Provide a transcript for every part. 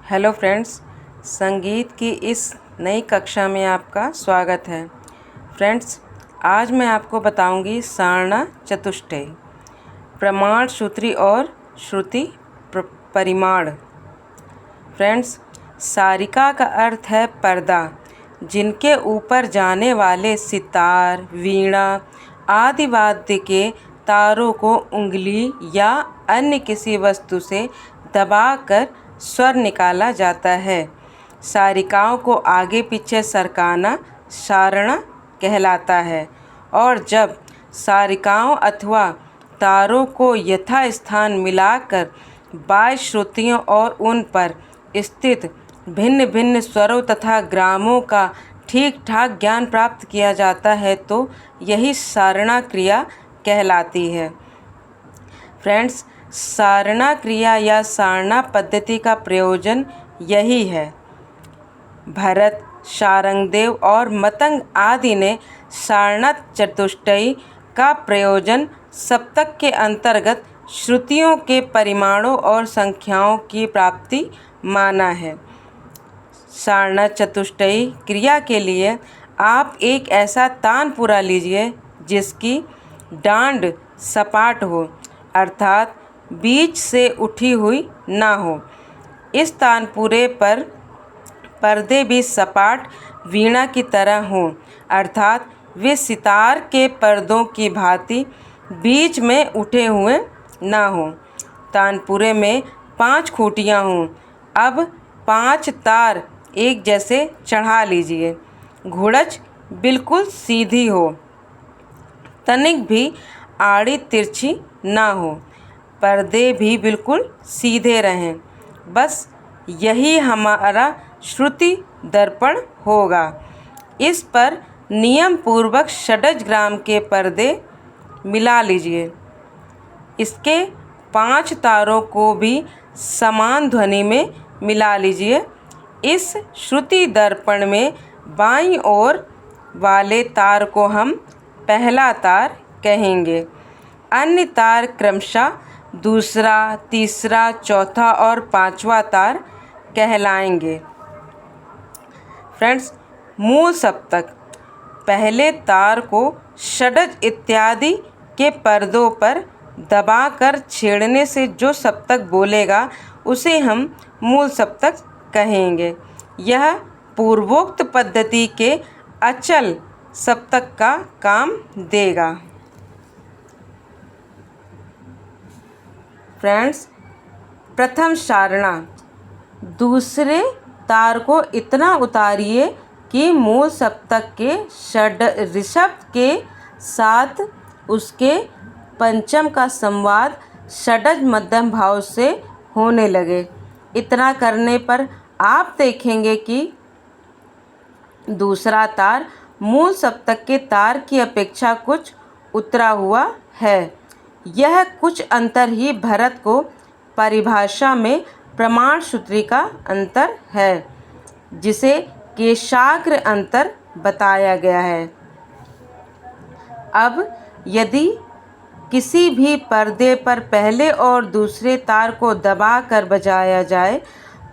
Hello friends, संगीत की इस नई कक्षा में आपका स्वागत है। फ्रेंड्स, आज मैं आपको बताऊंगी सारणा चतुष्टय, प्रमाण सूत्री और श्रुति परिमाण। फ्रेंड्स, सारिका का अर्थ है पर्दा, जिनके ऊपर जाने वाले सितार, वीणा आदि वाद्य के तारों को उंगली या अन्य किसी वस्तु से दबाकर स्वर निकाला जाता है। सारिकाओं को आगे पीछे सरकाना सारणा कहलाता है, और जब सारिकाओं अथवा तारों को यथास्थान मिलाकर बाह्य श्रुतियों और उन पर स्थित भिन्न भिन्न स्वरों तथा ग्रामों का ठीक ठाक ज्ञान प्राप्त किया जाता है, तो यही सारणा क्रिया कहलाती है। फ्रेंड्स, सारणा क्रिया या सारणा पद्धति का प्रयोजन यही है। भरत, शारंगदेव और मतंग आदि ने सारणा चतुष्टयी का प्रयोजन सप्तक के अंतर्गत श्रुतियों के परिमाणों और संख्याओं की प्राप्ति माना है। सारणा चतुष्टयी क्रिया के लिए आप एक ऐसा तानपुरा लीजिए जिसकी डांड सपाट हो, अर्थात बीच से उठी हुई ना हो। इस तानपुरे पर पर्दे भी सपाट वीणा की तरह हों, अर्थात वे सितार के पर्दों की भांति बीच में उठे हुए ना हों। तानपुरे में 5 खूंटियाँ हों। अब 5 तार एक जैसे चढ़ा लीजिए। घुड़च बिल्कुल सीधी हो, तनिक भी आड़ी तिरछी ना हो, पर्दे भी बिल्कुल सीधे रहें। बस यही हमारा श्रुति दर्पण होगा। इस पर नियम पूर्वक षड्ज ग्राम के पर्दे मिला लीजिए। इसके 5 तारों को भी समान ध्वनि में मिला लीजिए। इस श्रुति दर्पण में बाईं ओर वाले तार को हम पहला तार कहेंगे। अन्य तार क्रमशः दूसरा, तीसरा, चौथा और 5वां तार कहलाएंगे। फ्रेंड्स, मूल सप्तक पहले तार को षड्ज इत्यादि के पर्दों पर दबाकर छेड़ने से जो सप्तक बोलेगा उसे हम मूल सप्तक कहेंगे। यह पूर्वोक्त पद्धति के अचल सप्तक का काम देगा। फ्रेंड्स, प्रथम सारणा, दूसरे तार को इतना उतारिए कि मूल सप्तक के षड ऋषभ के साथ उसके पंचम का संवाद षडज मध्यम भाव से होने लगे। इतना करने पर आप देखेंगे कि दूसरा तार मूल सप्तक के तार की अपेक्षा कुछ उतरा हुआ है। यह कुछ अंतर ही भरत को परिभाषा में प्रमाण सूत्री का अंतर है, जिसे केशाग्र अंतर बताया गया है। अब यदि किसी भी पर्दे पर पहले और दूसरे तार को दबाकर बजाया जाए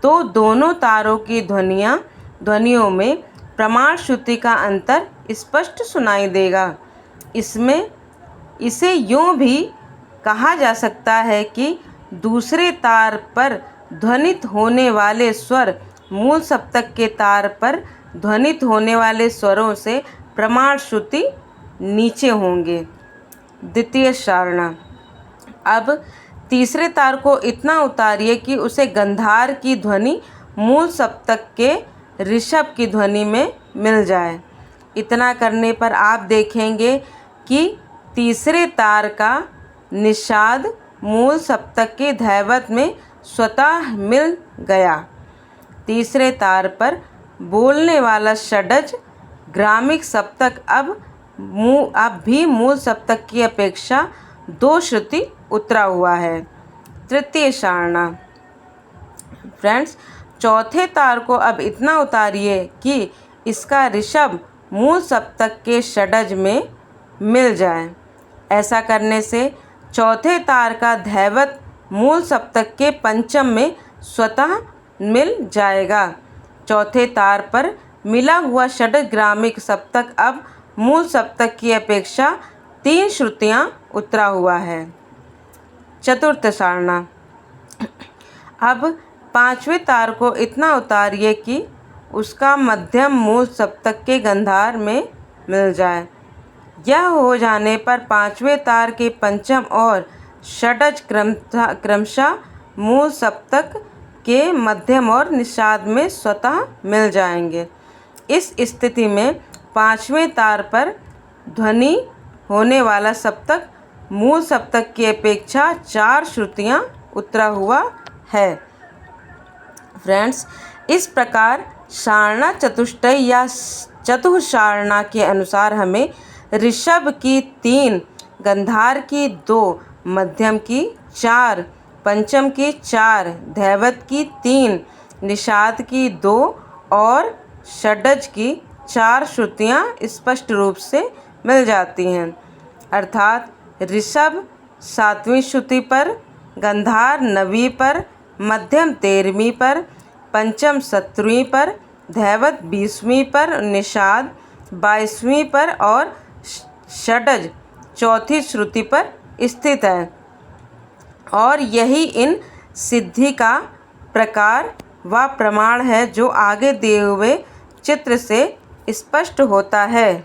तो दोनों तारों की ध्वनियों में प्रमाण श्रुति का अंतर स्पष्ट सुनाई देगा। इसे यूँ भी कहा जा सकता है कि दूसरे तार पर ध्वनित होने वाले स्वर मूल सप्तक के तार पर ध्वनित होने वाले स्वरों से प्रमाण श्रुति नीचे होंगे। द्वितीय सारणा, अब तीसरे तार को इतना उतारिए कि उसे गंधार की ध्वनि मूल सप्तक के ऋषभ की ध्वनि में मिल जाए। इतना करने पर आप देखेंगे कि तीसरे तार का निषाद मूल सप्तक के धैवत में स्वतः मिल गया। तीसरे तार पर बोलने वाला षड्ज ग्रामिक सप्तक अब भी मूल सप्तक की अपेक्षा 2 श्रुति उतरा हुआ है। तृतीय सारणा, फ्रेंड्स, चौथे तार को अब इतना उतारिए कि इसका ऋषभ मूल सप्तक के षड्ज में मिल जाए। ऐसा करने से चौथे तार का धैवत मूल सप्तक के पंचम में स्वतः मिल जाएगा। चौथे तार पर मिला हुआ षड्ग्रामिक सप्तक अब मूल सप्तक की अपेक्षा 3 श्रुतियाँ उतरा हुआ है। चतुर्थ सारणा। अब 5वें तार को इतना उतारिए कि उसका मध्यम मूल सप्तक के गंधार में मिल जाए। यह हो जाने पर 5वें तार के पंचम और षडज क्रमशः मूल सप्तक के मध्यम और निषाद में स्वतः मिल जाएंगे। इस स्थिति में 5वें तार पर ध्वनि होने वाला सप्तक मूल सप्तक की अपेक्षा 4 श्रुतियाँ उतरा हुआ है। फ्रेंड्स, इस प्रकार सारणा चतुष्टय या चतुःसारणा के अनुसार हमें ऋषभ की 3, गंधार की 2, मध्यम की 4, पंचम की 4, धैवत की 3, निषाद की 2 और षडज की 4 श्रुतियाँ स्पष्ट रूप से मिल जाती हैं। अर्थात ऋषभ 7वीं श्रुति पर, गंधार 9वीं पर, मध्यम 13वीं पर, पंचम 17वीं पर, धैवत 20वीं पर, निषाद 22वीं पर और षडज 4थी श्रुति पर स्थित है। और यही इन सिद्धि का प्रकार व प्रमाण है जो आगे दिए हुए चित्र से स्पष्ट होता है।